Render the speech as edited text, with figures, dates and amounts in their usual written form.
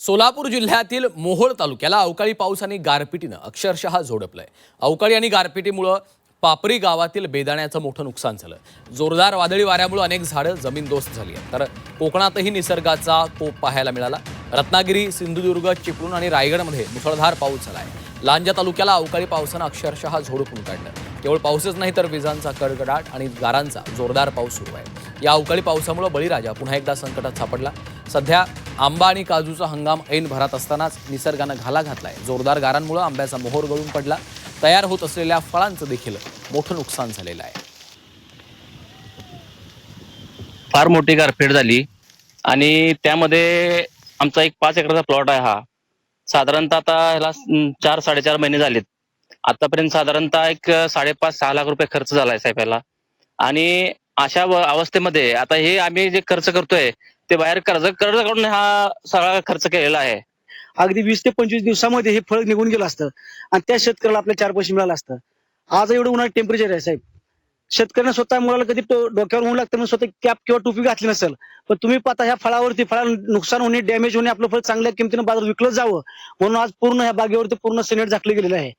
सोलापूर जिल्ह्यातील मोहोळ तालुक्याला अवकाळी पाऊस आणि गारपिटीनं अक्षरशः झोडपलंय. अवकाळी आणि गारपिटीमुळे पापरी गावातील बेदाण्याचं मोठं नुकसान झालं. जोरदार वादळी वाऱ्यामुळे अनेक झाडं जमीनदोस्त झाली आहेत. तर कोकणातही निसर्गाचा कोप पाहायला मिळाला. रत्नागिरी, सिंधुदुर्ग, चिपळूण आणि रायगडमध्ये मुसळधार पाऊस झालाय. लांजा तालुक्याला अवकाळी पावसानं अक्षरशः झोडपून काढलं. केवळ पाऊसच नाही तर विजांचा कडकडाट आणि गारांचा जोरदार पाऊस सुरू आहे. या अवकाळी पावसामुळे बळीराजा पुन्हा एकदा संकटात सापडला. सध्या आंबा आणि काजूचा हंगाम ऐन भरात असतानाच निसर्गानं घाला घातलाय. जोरदार गारांमुळे आंब्याचा मोहोर गळून पडला. तयार होत असलेल्या फळांचं देखील मोठं नुकसान झालेलं आहे. फार मोठी गारपीट झाली आणि त्यामध्ये आमचा एक 5 एकराचा प्लॉट आहे. हा साधारणतः आता ह्याला 4-4.5 महिने झालेत. आतापर्यंत साधारणतः एक 5.5-6 लाख रुपये खर्च झालाय साहेब याला. आणि अशा अवस्थेमध्ये आता हे आम्ही जे खर्च करतोय ते बाहेर कर्ज काढून हा सगळा खर्च केलेला आहे. अगदी 20 ते 25 दिवसामध्ये हे फळ निघून गेलं असतं आणि त्या शेतकऱ्याला आपल्या 4 पैसे मिळालं असतं. आज एवढं उन्हाळ्यात टेम्परेचर आहे साहेब. शेतकऱ्यांना स्वतः मुलाला कधी डोक्यावर ऊन लागतं म्हणून स्वतः कॅप किंवा टोपी घातली नसेल, पण तुम्ही पाहता ह्या फळावरती नुकसान होणे, डॅमेज होणे, आपलं फळ चांगल्या किमतीनं बाजारात विकलं जावं म्हणून आज पूर्ण ह्या बागेवरती पूर्ण सिनेट झाकलं गेलेलं आहे.